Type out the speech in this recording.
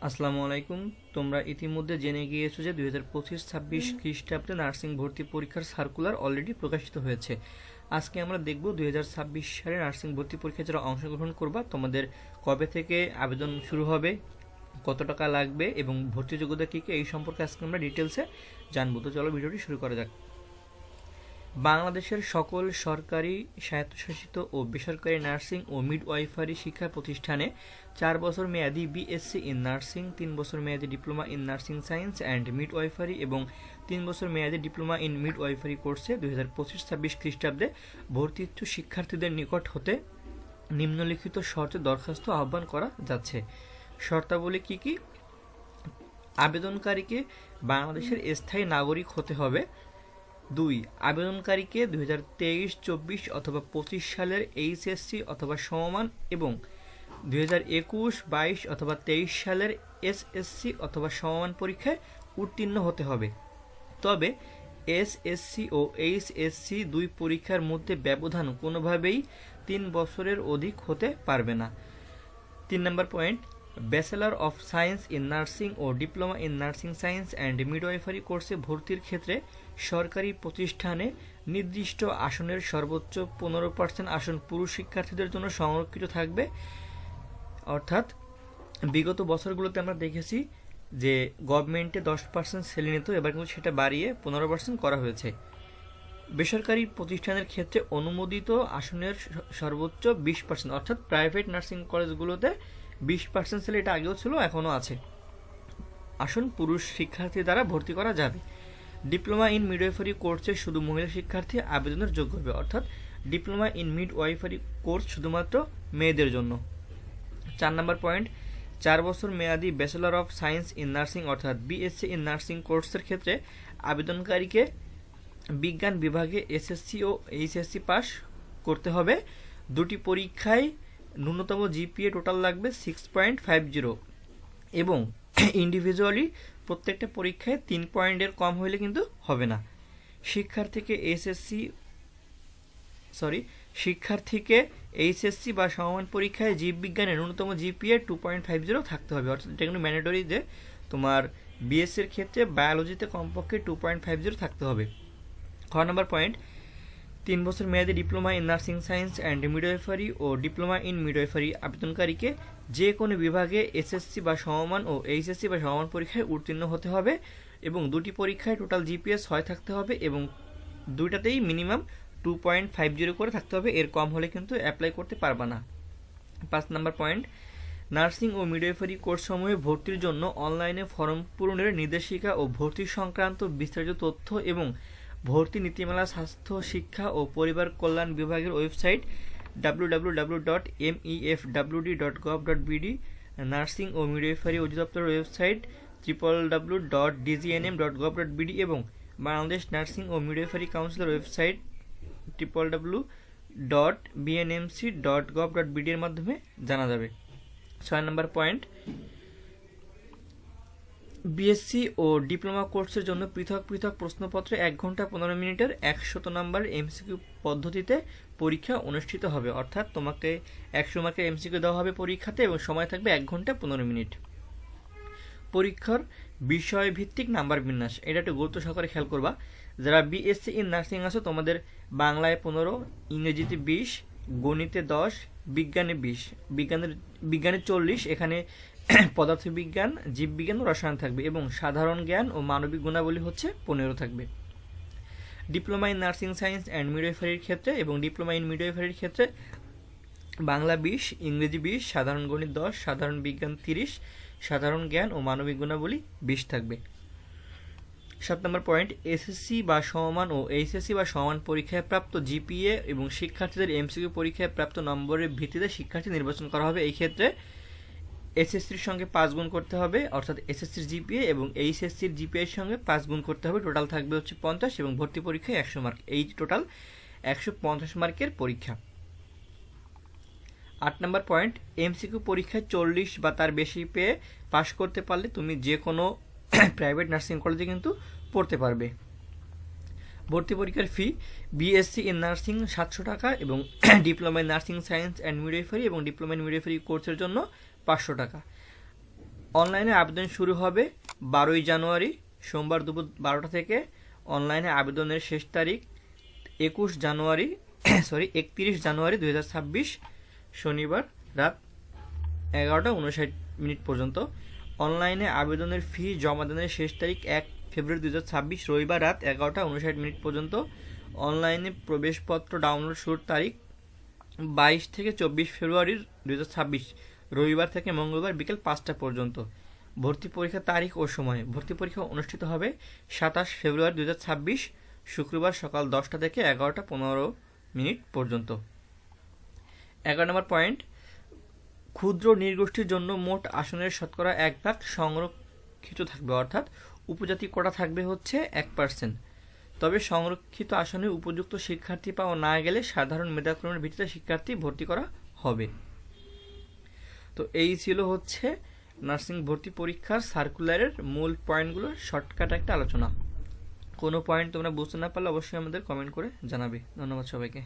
আসসালামু আলাইকুম। তোমরা ইতিমধ্যে জেনে গিয়েছো যে 2025-26 খ্রিস্টাব্দে নার্সিং ভর্তি পরীক্ষার সার্কুলার অলরেডি প্রকাশিত হয়েছে। আজকে আমরা দেখব 2026 সালে নার্সিং ভর্তি পরীক্ষায় যারা অংশগ্রহণ করবা তোমাদের কবে থেকে আবেদন শুরু হবে, কত টাকা লাগবে এবং ভর্তি যোগ্যতা কী কী, এই সম্পর্কে আজকে আমরা ডিটেলসে জানবো। তো চলো ভিডিওটি শুরু করা যাক। বাংলাদেশের সকল সরকারি, স্বায়ত্তশাসিত ও বেসরকারি নার্সিং ও মিডওয়াইফারি শিক্ষা প্রতিষ্ঠানে 4 বছর মেয়াদী বিএসসি ইন নার্সিং, 3 বছর মেয়াদী diploma in nursing science and midwifery এবং 3 বছর মেয়াদী ডিপ্লোমা ইন মিডওয়াইফারি কোর্সে 2025-26 খ্রিস্টাব্দে ভর্তি ইচ্ছুক শিক্ষার্থীদের নিকট হতে নিম্নলিখিত শর্তে দরখাস্ত আহ্বান করা যাচ্ছে। শর্তাবলী কী কী? আবেদনকারীকে বাংলাদেশের স্থায়ী নাগরিক হতে হবে। 2. আবেদনকারীকে 2023-24 অথবা 25 সালের এইচএসসি অথবা সমমান এবং 2021-22 অথবা 23 সালের এসএসসি অথবা সমমান পরীক্ষায় উত্তীর্ণ হতে হবে। তবে এসএসসি ও এইচএসসি দুই পরীক্ষার মধ্যে ব্যবধান কোনোভাবেই 3 বছরের অধিক হতে পারবে না। 3 number point, bachelor of science in nursing ও diploma in nursing science and midwifery কোর্সে ভর্তির ক্ষেত্রে সরকারি প্রতিষ্ঠানে নির্দিষ্ট আসনের সর্বোচ্চ 15% আসন পুরুষ শিক্ষার্থীদের জন্য সংরক্ষিত থাকবে। অর্থাৎ বিগত বছরগুলোতে আমরা দেখেছি যে গভর্নমেন্টে 10% ছেলে নিত, এবার কিন্তু সেটা বাড়িয়ে 15% করা হয়েছে। বেসরকারি প্রতিষ্ঠানের ক্ষেত্রে অনুমোদিত আসনের সর্বোচ্চ 20%, অর্থাৎ প্রাইভেট নার্সিং কলেজগুলোতে 20% ছেলে, এটা আগেও ছিল এখনও আছে, আসন পুরুষ শিক্ষার্থী দ্বারা ভর্তি করা যাবে। ডিপ্লোমা ইন মিডওয়াইফারি কোর্সে শুধু মহিলা শিক্ষার্থী আবেদনের যোগ্য হবে, অর্থাৎ ডিপ্লোমা ইন মিডওয়াইফারি কোর্স শুধুমাত্র মেয়েদের জন্য। 4 নম্বর পয়েন্ট, 4 বছর মেয়াদী bachelor of science in nursing অর্থাৎ বিএসসি ইন নার্সিং কোর্সের ক্ষেত্রে আবেদনকারীকে বিজ্ঞান বিভাগে এসএসসি ও এইচএসসি পাস করতে হবে। দুটি পরীক্ষায় ন্যূনতম জিপিএ টোটাল লাগবে 6.50 এবং ইন্ডিভিজুয়ালি প্রত্যেকটা পরীক্ষায় 3 পয়েন্টের কম হইলে কিন্তু হবে না। শিক্ষার্থীকে এইচএসসি বা সমমান পরীক্ষায় জীববিজ্ঞানের ন্যূনতম জিপিএ 2.50 থাকতে হবে, অর্থাৎ এটা কিন্তু ম্যান্ডেটরি যে তোমার বিএসসির ক্ষেত্রে বায়োলজিতে কমপক্ষে 2.50 থাকতে হবে। 6 নম্বর পয়েন্ট, 3 বছর মেয়াদী diploma in nursing science and midwifery ও ডিপ্লোমা ইন মিডওয়াইফারি আবেদনকারীকে যে কোনো বিভাগে এসএসসি বা সমমান ও এইচএসসি বা সমমান পরীক্ষায় উত্তীর্ণ হতে হবে এবং দুটি পরীক্ষায় টোটাল জিপিএ 6 থাকতে হবে এবং দুইটাতেই মিনিমাম 2.50 করে থাকতে হবে, এর কম হলে কিন্তু অ্যাপ্লাই করতে পারবা না। 5 নম্বর পয়েন্ট, নার্সিং ও মিডওয়াইফারি কোর্সসমূহে ভর্তির জন্য অনলাইনে ফর্ম পূরণের নির্দেশিকা ও ভর্তি সংক্রান্ত বিস্তারিত তথ্য এবং ভর্তি নীতিমালা স্বাস্থ্য শিক্ষা ও পরিবার কল্যাণ বিভাগের ওয়েবসাইট www.mefwd.gov.bd, নার্সিং ও মিডওয়াইফারি অধিদপ্তরের ওয়েবসাইট www.dgnm.gov.bd এবং বাংলাদেশ নার্সিং ও মিডওয়াইফারি কাউন্সিলের ওয়েবসাইট www.bnmc.gov.bd এর মাধ্যমে জানা যাবে। 6 নম্বর পয়েন্ট, বিএসসি ও ডিপ্লোমা কোর্সের জন্য পৃথক পৃথক প্রশ্নপত্রে 1 ঘন্টা 15 মিনিটের 100 নম্বর এমসিকিউ পদ্ধতিতে পরীক্ষা অনুষ্ঠিত হবে, অর্থাৎ তোমাকে 100 মার্কের এমসিকিউ দেওয়া হবে পরীক্ষাতে এবং সময় থাকবে 1 ঘন্টা 15 মিনিট। পরীক্ষার বিষয়ভিত্তিক নাম্বার বিন্যাস, এটা একটু গুরুত্ব সহকারে খেয়াল করবা। যারা বিএসসি ইন নার্সিং আছো তোমাদের বাংলায় 15, ইংরেজিতে 20, গণিতে 10, বিজ্ঞানে 20, বিজ্ঞানে 40, এখানে পদার্থবিজ্ঞান, জীববিজ্ঞান ও রসায়ন থাকবে এবং সাধারণ জ্ঞান ও মানবিক গুণাবলী হচ্ছে 15 থাকবে। Diploma in nursing science and মিডওয়াইফারির ক্ষেত্রে এবং ডিপ্লোমা ইন মিডওয়াইফারির ক্ষেত্রে বাংলা 20, ইংরেজি 20, সাধারণ গণিত 10, সাধারণ বিজ্ঞান 30, সাধারণ জ্ঞান ও মানবিক গুণাবলী 20 থাকবে। 7 নম্বর পয়েন্ট, এসএসসি বা সমমান ও এইচএসসি বা সমমান পরীক্ষায় প্রাপ্ত জিপিএ এবং শিক্ষার্থীদের এমসিকিউ পরীক্ষায় প্রাপ্ত নম্বরের ভিত্তিতে শিক্ষার্থী নির্বাচন করা হবে। এই ক্ষেত্রে এসএসসির সঙ্গে 5 গুণ করতে হবে, অর্থাৎ এসএসসির জিপিএ এবং এইচএসসির জিপিএর সঙ্গে 5 গুণ করতে হবে, টোটাল থাকবে হচ্ছে 50 এবং ভর্তি পরীক্ষায় 100 মার্ক, এই টোটাল 150 মার্কের পরীক্ষা। 8 নম্বর পয়েন্ট, এমসিকিউ পরীক্ষায় 40 বা তার বেশি পেয়ে পাশ করতে পারলে তুমি যে কোনো প্রাইভেট নার্সিং কলেজে কিন্তু পড়তে পারবে। ভর্তি পরীক্ষার ফি, বিএসসি ইন নার্সিং 700 টাকা এবং diploma in nursing science and midwifery এবং ডিপ্লোমা ইন মিডওয়াইফারি কোর্সের জন্য 500 টাকা। অনলাইনে আবেদন শুরু হবে 12ই জানুয়ারি সোমবার দুপুর 12টা থেকে। অনলাইনে আবেদনের শেষ তারিখ 31 জানুয়ারি 2026 শনিবার রাত 11:59 পর্যন্ত। অনলাইনে আবেদনের ফি জমা দানের শেষ তারিখ 1 ফেব্রুয়ারি 2026 রবিবার রাত 11:59 পর্যন্ত। অনলাইনে প্রবেশপত্র ডাউনলোড শুরুর তারিখ 22 থেকে 24 ফেব্রুয়ারি 2026 রবিবার থেকে মঙ্গলবার বিকেল 5টা পর্যন্ত। ভর্তি পরীক্ষার তারিখ ও সময়। ভর্তি পরীক্ষা অনুষ্ঠিত হবে 27 ফেব্রুয়ারি 2026 শুক্রবার সকাল 10টা থেকে 11:15 পর্যন্ত। 11 নম্বর পয়েন্ট, ক্ষুদ্র নৃগোষ্ঠীর জন্য মোট আসনের শতকরা 1 ভাগ সংরক্ষিত থাকবে, অর্থাৎ উপজাতি কোটা থাকবে হচ্ছে 1%। তবে সংরক্ষিত আসনে উপযুক্ত শিক্ষার্থী পাওয়া না গেলে সাধারণ মেধাক্রমের ভিত্তিতে শিক্ষার্থী ভর্তি করা হবে। তো এই ছিল হচ্ছে নার্সিং ভর্তি পরীক্ষার সার্কুলারের মূল পয়েন্টগুলো, শর্টকাট একটা আলোচনা। কোনো পয়েন্ট তোমরা বুঝতে না পারলে অবশ্যই আমাদের কমেন্ট করে জানাবে। ধন্যবাদ সবাইকে।